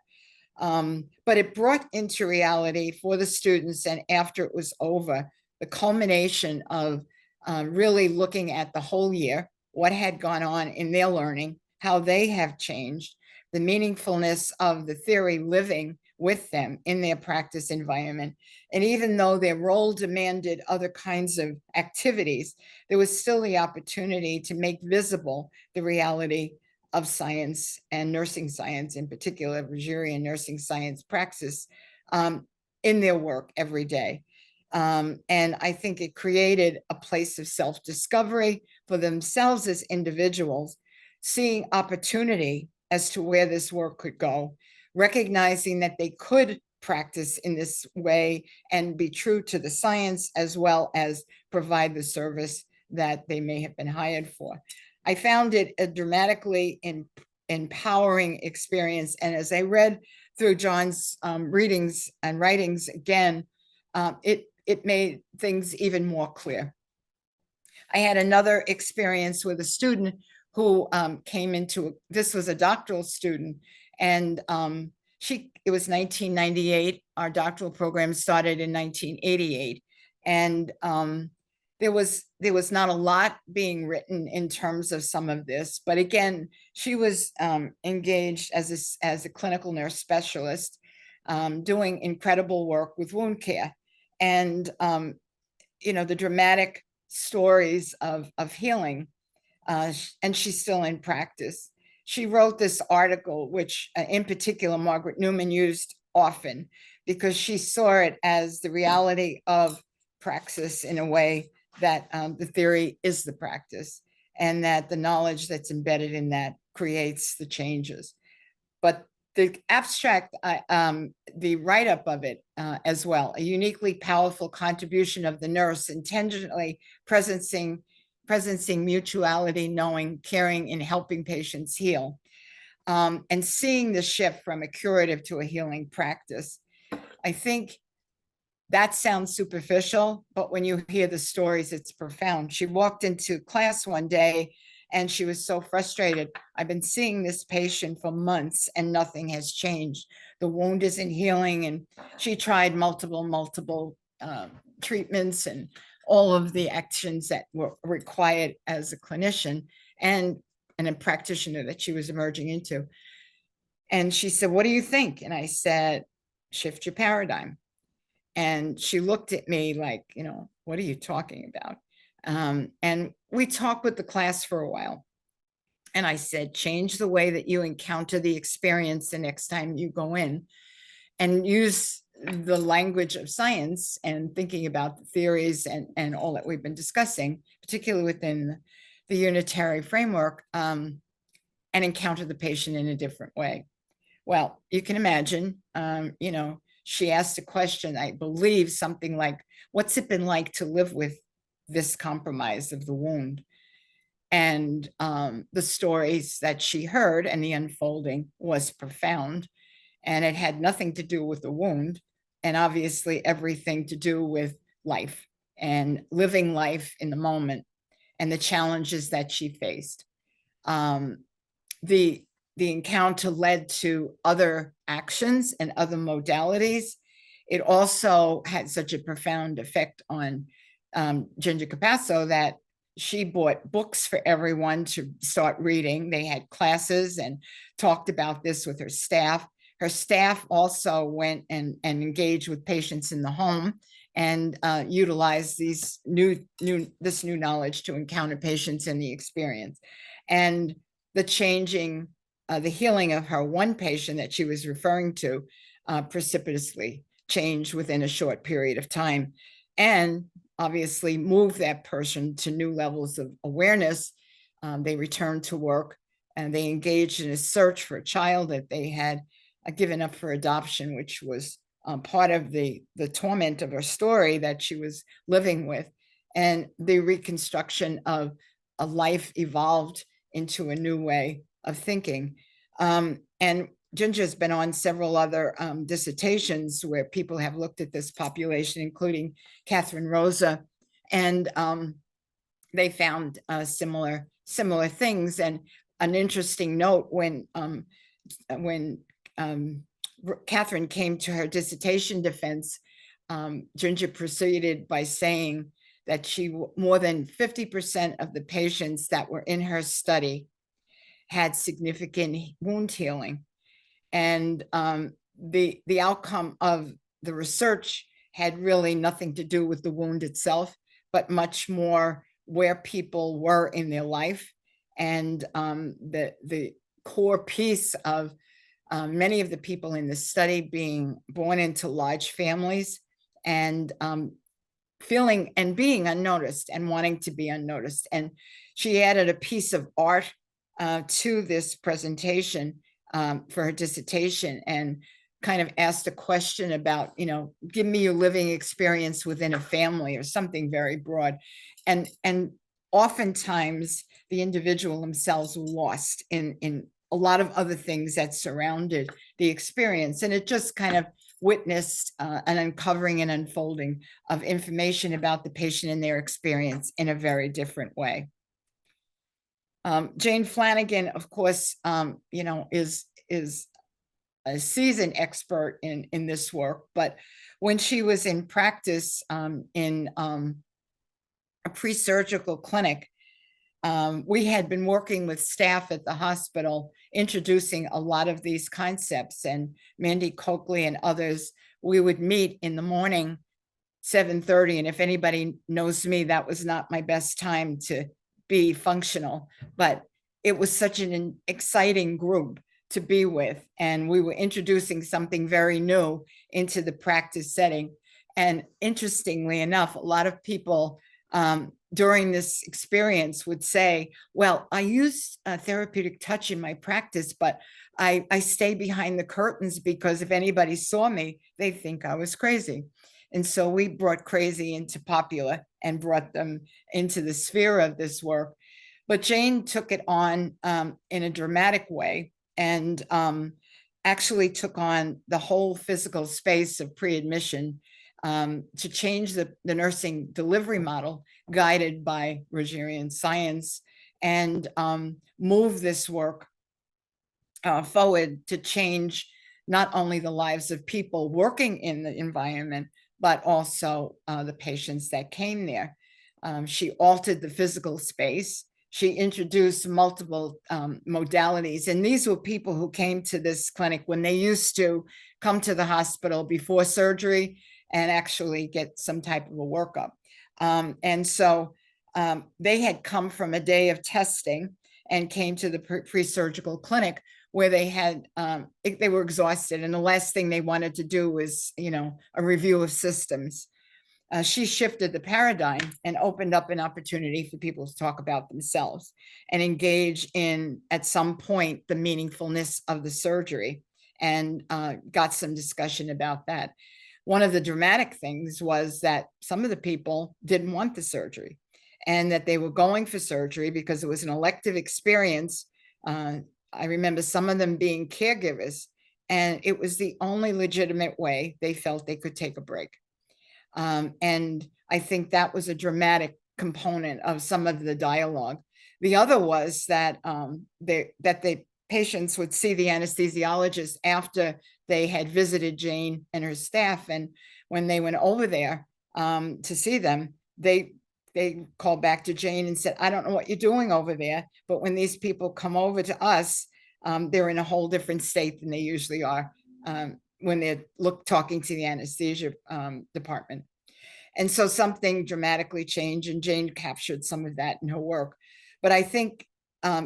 But it brought into reality for the students, and after it was over, the culmination of really looking at the whole year, what had gone on in their learning, how they have changed, the meaningfulness of the theory living with them in their practice environment. And even though their role demanded other kinds of activities, there was still the opportunity to make visible the reality of science and nursing science, in particular, Rogerian nursing science praxis, in their work every day. And I think it created a place of self-discovery for themselves as individuals, seeing opportunity as to where this work could go, recognizing that they could practice in this way and be true to the science, as well as provide the service that they may have been hired for. I found it a dramatically empowering experience. And as I read through John's readings and writings again, it made things even more clear. I had another experience with a student who came into, this was a doctoral student, and it was 1998. Our doctoral program started in 1988. And there was not a lot being written in terms of some of this, but again, she was engaged as a clinical nurse specialist, doing incredible work with wound care. And the dramatic stories of healing, and she's still in practice. She wrote this article, which in particular, Margaret Newman used often, because she saw it as the reality of praxis in a way that the theory is the practice, and that the knowledge that's embedded in that creates the changes. But the abstract, the write-up of it as well, a uniquely powerful contribution of the nurse, intentionally presencing mutuality, knowing, caring, and helping patients heal, and seeing the shift from a curative to a healing practice. I think that sounds superficial, but when you hear the stories, it's profound. She walked into class one day and she was so frustrated. "I've been seeing this patient for months and nothing has changed. The wound isn't healing." And she tried multiple treatments and all of the actions that were required as a clinician and a practitioner that she was emerging into. And she said, "What do you think?" And I said, "Shift your paradigm." And she looked at me like, "What are you talking about?" And we talked with the class for a while. And I said, "Change the way that you encounter the experience the next time you go in, and use the language of science and thinking about the theories and all that we've been discussing, particularly within the unitary framework and encounter the patient in a different way. Well, you can imagine, she asked a question, I believe something like, what's it been like to live with this compromise of the wound? And the stories that she heard and the unfolding was profound. And it had nothing to do with the wound, and obviously everything to do with life and living life in the moment and the challenges that she faced. Um, the encounter led to other actions and other modalities. It also had such a profound effect on Ginger Capasso that she bought books for everyone to start reading. They had classes and talked about this with her staff. Her staff also went and engaged with patients in the home and utilized this new knowledge to encounter patients in the experience. And the changing, the healing of her one patient that she was referring to precipitously changed within a short period of time, and obviously moved that person to new levels of awareness. They returned to work and they engaged in a search for a child that they had given up for adoption, which was part of the torment of her story that she was living with. And the reconstruction of a life evolved into a new way of thinking. And Ginger's been on several other dissertations where people have looked at this population, including Catherine Rosa, and they found similar things. And an interesting note, when Catherine came to her dissertation defense, Ginger proceeded by saying that more than 50% of the patients that were in her study had significant wound healing. And the outcome of the research had really nothing to do with the wound itself, but much more where people were in their life. And the core piece of many of the people in the study being born into large families and feeling and being unnoticed and wanting to be unnoticed. And she added a piece of art to this presentation for her dissertation, and kind of asked a question about, give me your living experience within a family, or something very broad. And oftentimes the individual themselves were lost in a lot of other things that surrounded the experience. And it just kind of witnessed an uncovering and unfolding of information about the patient and their experience in a very different way. Jane Flanagan, of course, is a seasoned expert in this work, but when she was in practice in a pre-surgical clinic, we had been working with staff at the hospital, introducing a lot of these concepts, and Mandy Coakley and others, we would meet in the morning, 7:30. And if anybody knows me, that was not my best time to be functional, but it was such an exciting group to be with. And we were introducing something very new into the practice setting. And interestingly enough, a lot of people during this experience would say, well, I use therapeutic touch in my practice, but I stay behind the curtains because if anybody saw me, they think I was crazy. And so we brought crazy into popular and brought them into the sphere of this work. But Jane took it on in a dramatic way, and actually took on the whole physical space of pre-admission to change the nursing delivery model guided by Rogerian science, and move this work forward to change not only the lives of people working in the environment, but also the patients that came there. She altered the physical space. She introduced multiple modalities. And these were people who came to this clinic when they used to come to the hospital before surgery and actually get some type of a workup. And so they had come from a day of testing and came to the pre-surgical clinic where they had, they were exhausted. And the last thing they wanted to do was, a review of systems. she shifted the paradigm and opened up an opportunity for people to talk about themselves and engage in, at some point, the meaningfulness of the surgery, and got some discussion about that. One of the dramatic things was that some of the people didn't want the surgery, and that they were going for surgery because it was an elective experience. I remember some of them being caregivers, and it was the only legitimate way they felt they could take a break. And I think that was a dramatic component of some of the dialogue. The other was that the patients would see the anesthesiologist after they had visited Jane and her staff. And when they went over there to see them, they called back to Jane and said, I don't know what you're doing over there, but when these people come over to us, they're in a whole different state than they usually are when they're talking to the anesthesia department. And so something dramatically changed, and Jane captured some of that in her work. But I think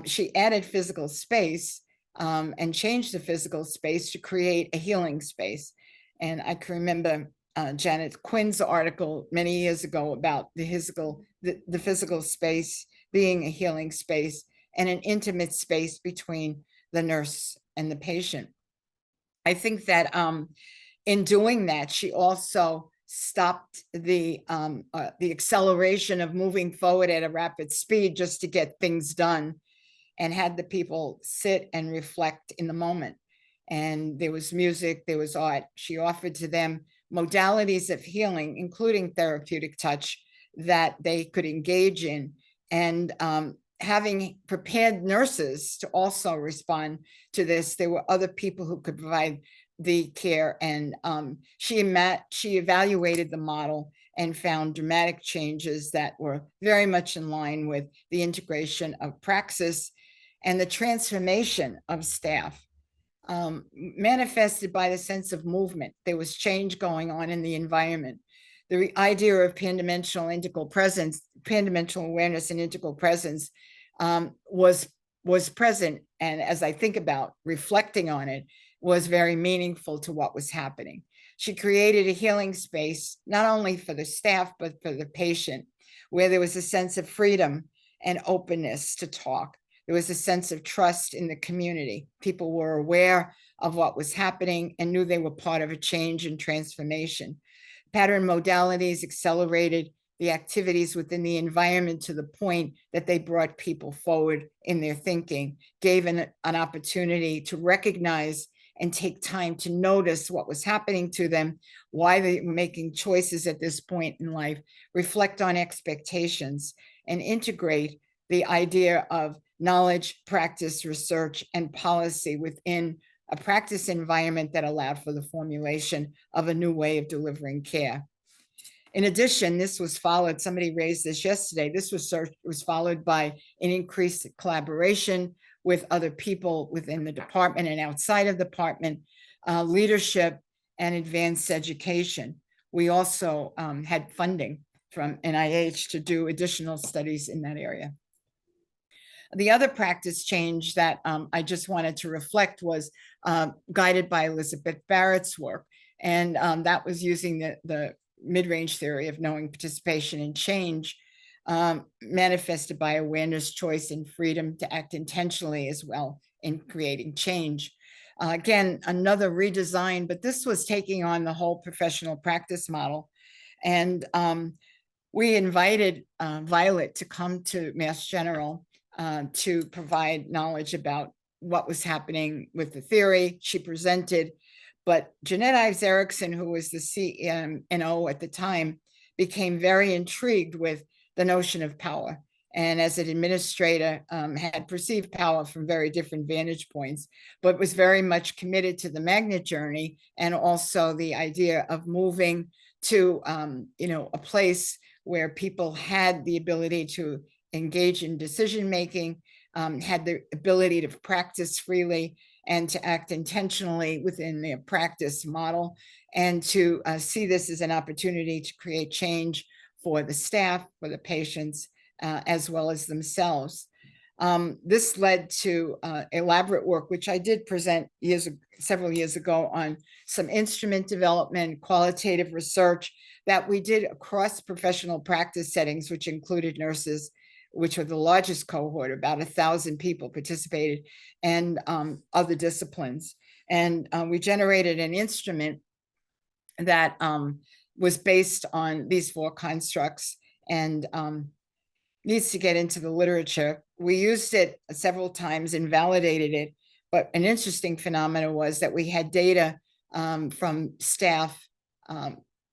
she added physical space and changed the physical space to create a healing space. And I can remember Janet Quinn's article many years ago about the physical space being a healing space and an intimate space between the nurse and the patient. I think that in doing that, she also stopped the acceleration of moving forward at a rapid speed just to get things done, and had the people sit and reflect in the moment. And there was music, there was art. She offered to them modalities of healing, including therapeutic touch, that they could engage in. And having prepared nurses to also respond to this, there were other people who could provide the care. And she evaluated the model and found dramatic changes that were very much in line with the integration of praxis and the transformation of staff, manifested by the sense of movement. There was change going on in the environment. The idea of pan-dimensional integral presence, pan-dimensional awareness and integral presence was present. And as I think about reflecting on it, was very meaningful to what was happening. She created a healing space, not only for the staff, but for the patient, where there was a sense of freedom and openness to talk. There was a sense of trust in the community. People were aware of what was happening and knew they were part of a change and transformation. Pattern modalities accelerated the activities within the environment to the point that they brought people forward in their thinking, gave an opportunity to recognize and take time to notice what was happening to them, why they were making choices at this point in life, reflect on expectations, and integrate the idea of knowledge, practice, research, and policy within a practice environment that allowed for the formulation of a new way of delivering care. In addition, this was followed, somebody raised this yesterday, this was followed by an increased collaboration with other people within the department and outside of the department, leadership and advanced education. We also had funding from NIH to do additional studies in that area. The other practice change that I just wanted to reflect was guided by Elizabeth Barrett's work. And that was using the mid-range theory of knowing, participation, and change, manifested by awareness, choice, and freedom to act intentionally as well in creating change. Again, another redesign, but this was taking on the whole professional practice model. And we invited Violet to come to Mass General to provide knowledge about what was happening with the theory. She presented, but Jeanette Ives Erickson, who was the CNO at the time, became very intrigued with the notion of power. And as an administrator, had perceived power from very different vantage points, but was very much committed to the magnet journey and also the idea of moving to a place where people had the ability to engage in decision-making, had the ability to practice freely and to act intentionally within their practice model, and to see this as an opportunity to create change for the staff, for the patients, as well as themselves. This led to elaborate work, which I did present several years ago, on some instrument development, qualitative research that we did across professional practice settings, which included nurses, which were the largest cohort. About 1,000 people participated, and other disciplines. And we generated an instrument that was based on these 4 constructs, and needs to get into the literature. We used it several times and validated it, but an interesting phenomenon was that we had data from staff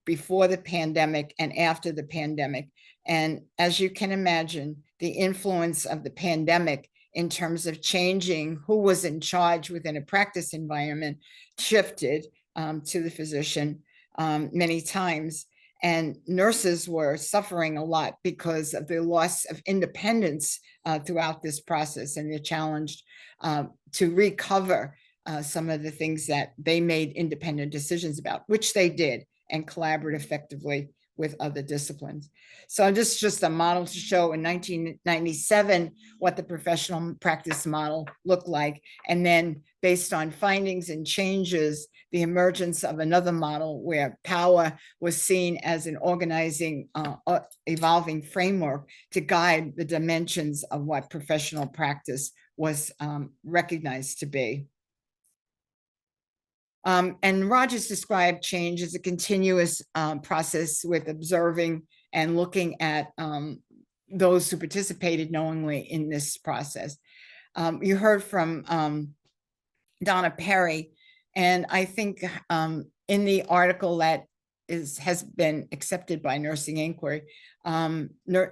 before the pandemic and after the pandemic. And as you can imagine, the influence of the pandemic in terms of changing who was in charge within a practice environment shifted to the physician many times. And nurses were suffering a lot because of the loss of independence throughout this process, and they're challenged to recover some of the things that they made independent decisions about, which they did, and collaborate effectively with other disciplines. So this is just a model to show in 1997 what the professional practice model looked like. And then based on findings and changes, the emergence of another model where power was seen as an organizing, evolving framework to guide the dimensions of what professional practice was recognized to be. And Rogers described change as a continuous process with observing and looking at those who participated knowingly in this process. You heard from Donna Perry, and I think in the article that has been accepted by Nursing Inquiry,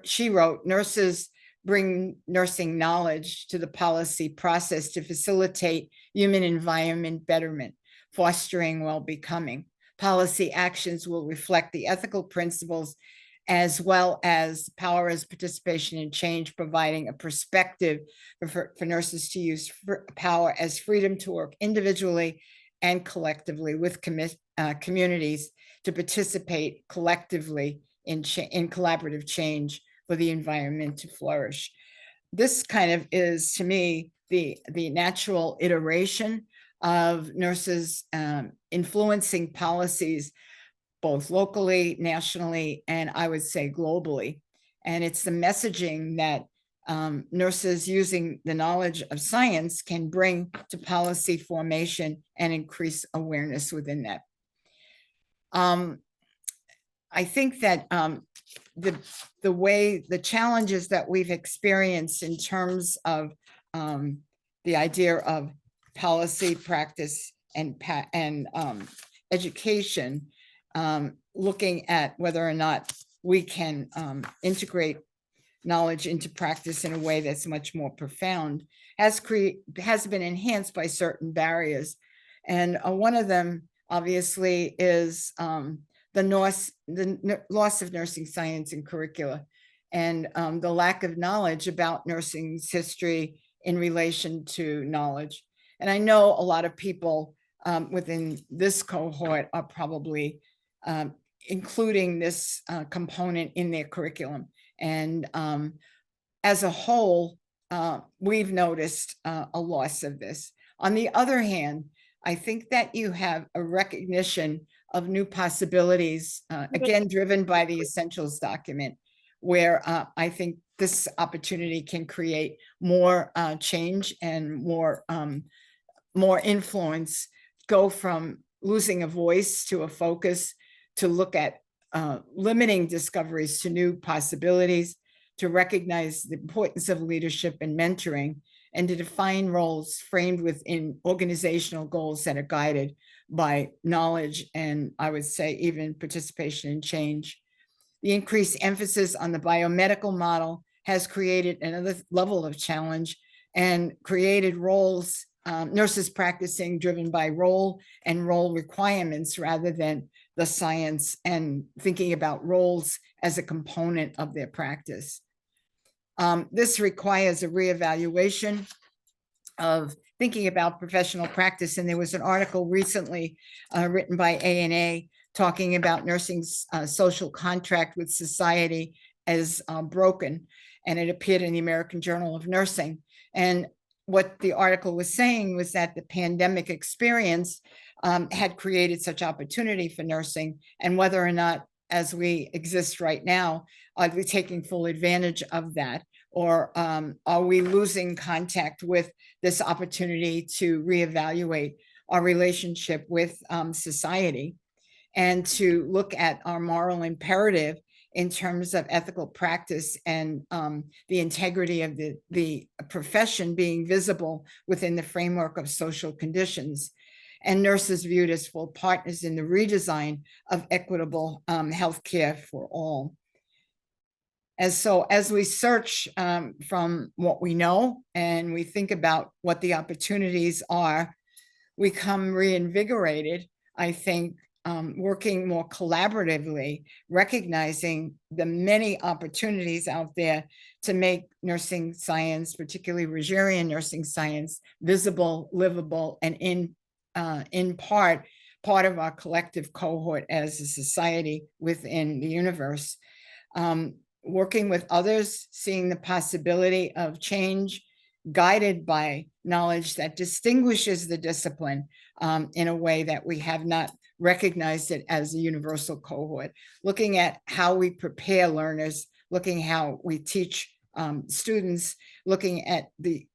she wrote, "Nurses bring nursing knowledge to the policy process to facilitate human environment betterment, fostering well-becoming. Policy actions will reflect the ethical principles as well as power as participation in change, providing a perspective for nurses to use power as freedom to work individually and collectively with communities to participate collectively in collaborative change for the environment to flourish." This kind of is, to me, the natural iteration of nurses influencing policies, both locally, nationally, and I would say globally. And it's the messaging that nurses using the knowledge of science can bring to policy formation and increase awareness within that. I think that the challenges that we've experienced in terms of the idea of policy, practice, and education, looking at whether or not we can integrate knowledge into practice in a way that's much more profound, has been enhanced by certain barriers. And one of them, obviously, is the loss of nursing science in curricula, and the lack of knowledge about nursing's history in relation to knowledge. And I know a lot of people within this cohort are probably including this component in their curriculum. And as a whole, we've noticed a loss of this. On the other hand, I think that you have a recognition of new possibilities, again, driven by the Essentials document, where I think this opportunity can create more change and more influence, go from losing a voice to a focus, to look at limiting discoveries to new possibilities, to recognize the importance of leadership and mentoring, and to define roles framed within organizational goals that are guided by knowledge and, I would say, even participation in change. The increased emphasis on the biomedical model has created another level of challenge and created roles, nurses practicing driven by role and role requirements rather than the science, and thinking about roles as a component of their practice. This requires a reevaluation of thinking about professional practice. And there was an article recently written by ANA talking about nursing's social contract with society as broken, and it appeared in the American Journal of Nursing. And what the article was saying was that the pandemic experience had created such opportunity for nursing, and whether or not, as we exist right now, are we taking full advantage of that? Or are we losing contact with this opportunity to reevaluate our relationship with society, and to look at our moral imperative in terms of ethical practice and the integrity of the profession being visible within the framework of social conditions, and nurses viewed as full partners in the redesign of equitable healthcare for all. As we search from what we know and we think about what the opportunities are, we come reinvigorated, I think, working more collaboratively, recognizing the many opportunities out there to make nursing science, particularly Rogerian nursing science, visible, livable, and in part of our collective cohort as a society within the universe. Working with others, seeing the possibility of change, guided by knowledge that distinguishes the discipline in a way that we have not recognized it as a universal cohort. Looking at how we prepare learners, looking how we teach students, looking at the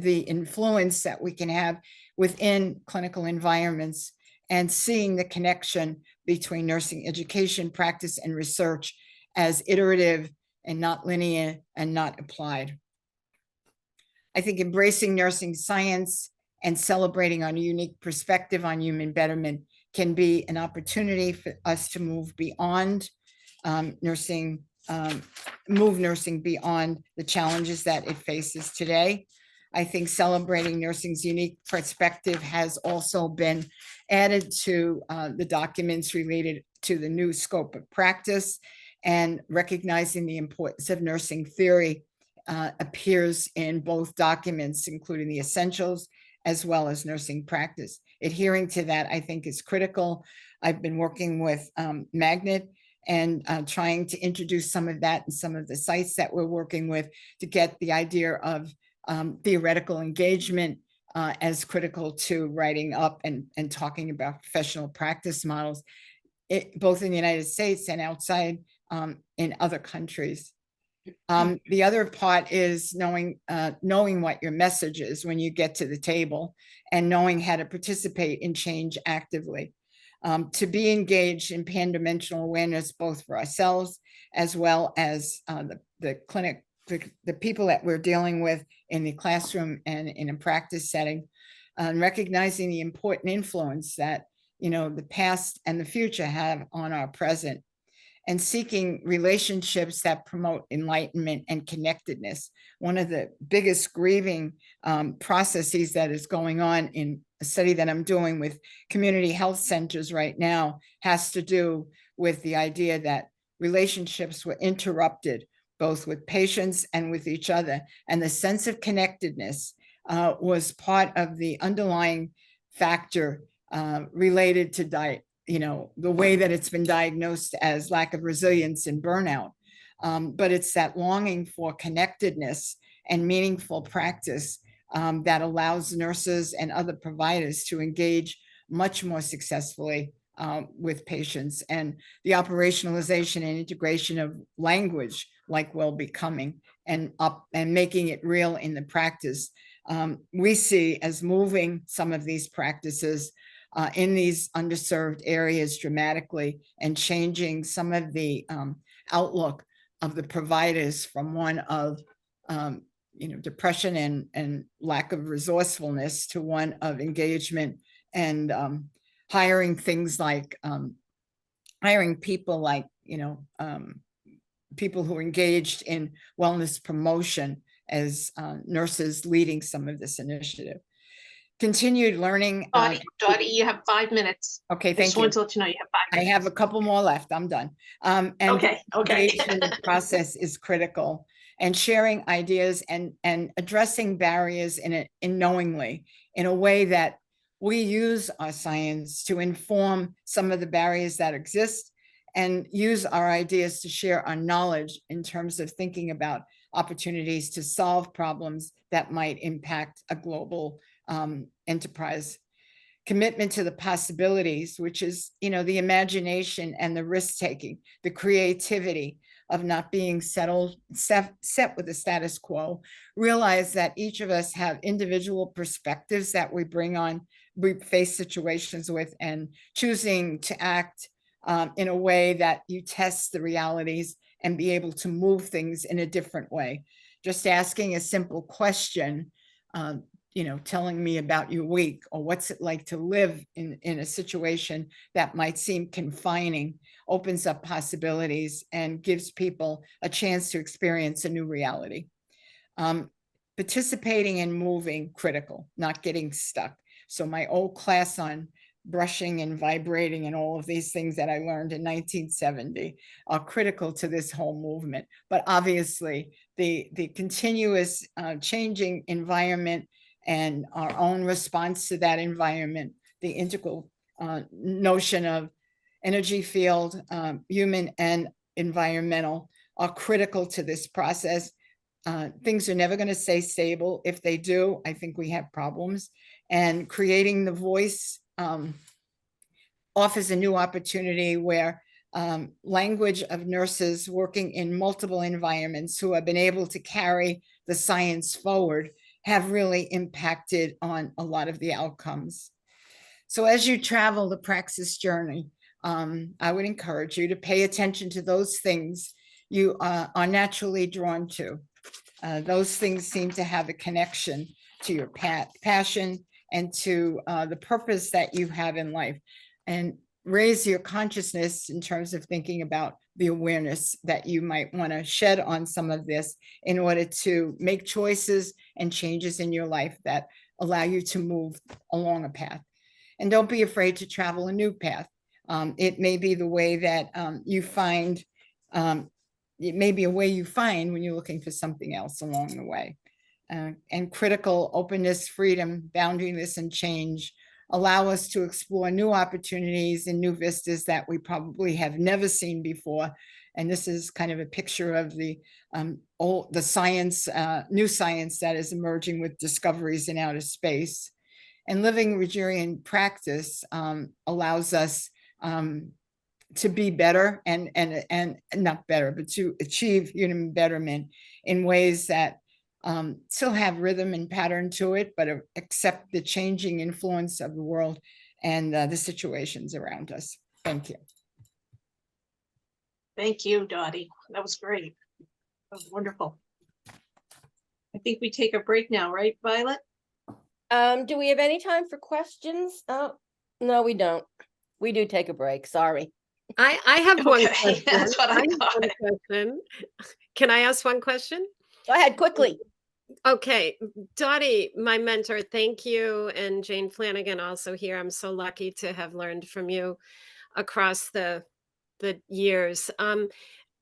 influence that we can have within clinical environments, and seeing the connection between nursing education, practice, and research as iterative and not linear and not applied. I think embracing nursing science and celebrating our unique perspective on human betterment can be an opportunity for us to move beyond nursing beyond the challenges that it faces today. I think celebrating nursing's unique perspective has also been added to the documents related to the new scope of practice, and recognizing the importance of nursing theory appears in both documents, including the essentials as well as nursing practice. Adhering to that, I think, is critical. I've been working with Magnet and trying to introduce some of that in some of the sites that we're working with, to get the idea of theoretical engagement as critical to writing up and talking about professional practice models, both in the United States and outside in other countries. The other part is knowing what your message is when you get to the table, and knowing how to participate in change actively. To be engaged in pan-dimensional awareness, both for ourselves as well as the clinic, the people that we're dealing with in the classroom and in a practice setting, and recognizing the important influence that the past and the future have on our present, and seeking relationships that promote enlightenment and connectedness. One of the biggest grieving processes that is going on in a study that I'm doing with community health centers right now has to do with the idea that relationships were interrupted, both with patients and with each other. And the sense of connectedness was part of the underlying factor related to the way that it's been diagnosed as lack of resilience and burnout. But it's that longing for connectedness and meaningful practice that allows nurses and other providers to engage much more successfully with patients, and the operationalization and integration of language like well-becoming and making it real in the practice. We see as moving some of these practices in these underserved areas dramatically, and changing some of the outlook of the providers from one of depression and lack of resourcefulness to one of engagement and hiring things like hiring people like people who are engaged in wellness promotion as nurses leading some of this initiative. Continued learning. Dottie, you have 5 minutes. Okay, I thank just you. want to let you know you have 5 I minutes. have a couple more left. I'm done. And Okay. engagement in the process is critical, and sharing ideas and addressing barriers in knowingly, in a way that we use our science to inform some of the barriers that exist, and use our ideas to share our knowledge in terms of thinking about opportunities to solve problems that might impact a global enterprise. Commitment to the possibilities, which is, the imagination and the risk-taking, the creativity of not being set with the status quo. Realize that each of us have individual perspectives that we face situations with, and choosing to act in a way that you test the realities and be able to move things in a different way. Just asking a simple question, telling me about your week, or what's it like to live in a situation that might seem confining, opens up possibilities and gives people a chance to experience a new reality. Participating and moving, critical, not getting stuck. So my old class on brushing and vibrating and all of these things that I learned in 1970 are critical to this whole movement. But obviously the continuous changing environment and our own response to that environment, the integral notion of energy field, human and environmental, are critical to this process. Things are never going to stay stable. If they do, I think we have problems. And creating the voice offers a new opportunity where language of nurses working in multiple environments who have been able to carry the science forward have really impacted on a lot of the outcomes. So as you travel the praxis journey, I would encourage you to pay attention to those things you are naturally drawn to. Those things seem to have a connection to your passion and to the purpose that you have in life, and raise your consciousness in terms of thinking about the awareness that you might want to shed on some of this in order to make choices and changes in your life that allow you to move along a path. And don't be afraid to travel a new path. It may be the way that you find, it may be a way you find when you're looking for something else along the way. And critical openness, freedom, boundaryless, and change allow us to explore new opportunities and new vistas that we probably have never seen before. And this is kind of a picture of the science, new science that is emerging with discoveries in outer space. And living Rogerian practice allows us to be better and not better, but to achieve human betterment in ways that still have rhythm and pattern to it, but accept the changing influence of the world and the situations around us. Thank you. Thank you, Dottie. That was great. That was wonderful. I think we take a break now, right, Violet? Do we have any time for questions? No, we don't. We do take a break. Sorry. I have one Okay, question. that's what I have thought. one question. Can I ask one question? Go ahead quickly. Okay, Dottie, my mentor, thank you. And Jane Flanagan also here. I'm so lucky to have learned from you across the years.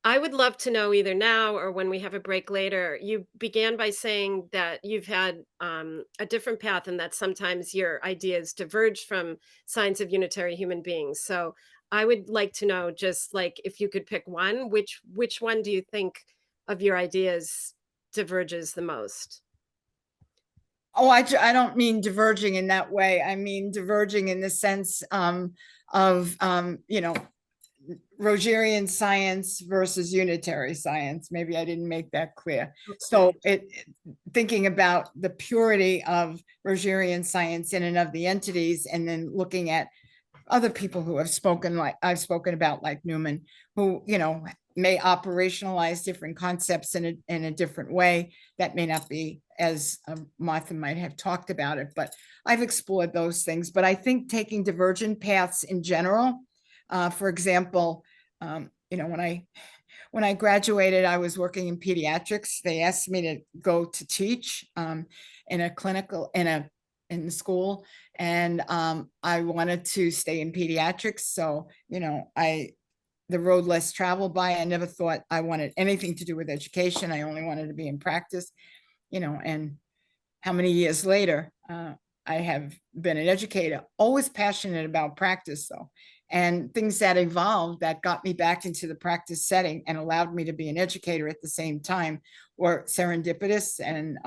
I would love to know either now or when we have a break later. You began by saying that you've had a different path and that sometimes your ideas diverge from science of unitary human beings. So I would like to know, just like if you could pick one, which one do you think of your ideas diverges the most? Oh, I don't mean diverging in that way. I mean diverging in the sense of Rogerian science versus unitary science. Maybe I didn't make that clear. Okay. So thinking about the purity of Rogerian science in and of the entities, and then looking at other people who have spoken, like I've spoken about, like Newman, who, may operationalize different concepts in a different way that may not be as Martha might have talked about it, but I've explored those things. But I think taking divergent paths in general, for example, when I graduated, I was working in pediatrics. They asked me to go to teach in a clinical, in the school, and I wanted to stay in pediatrics. So, the road less traveled by, I never thought I wanted anything to do with education. I only wanted to be in practice, and how many years later, I have been an educator, always passionate about practice though. and things that evolved that got me back into the practice setting and allowed me to be an educator at the same time were serendipitous and,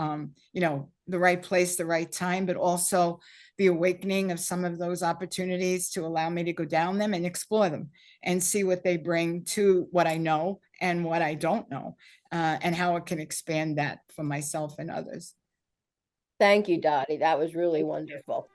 you know, the right place, the right time, but also the awakening of some of those opportunities to allow me to go down them and explore them and see what they bring to what I know and what I don't know, and how it can expand that for myself and others. Thank you, Dottie. That was really wonderful.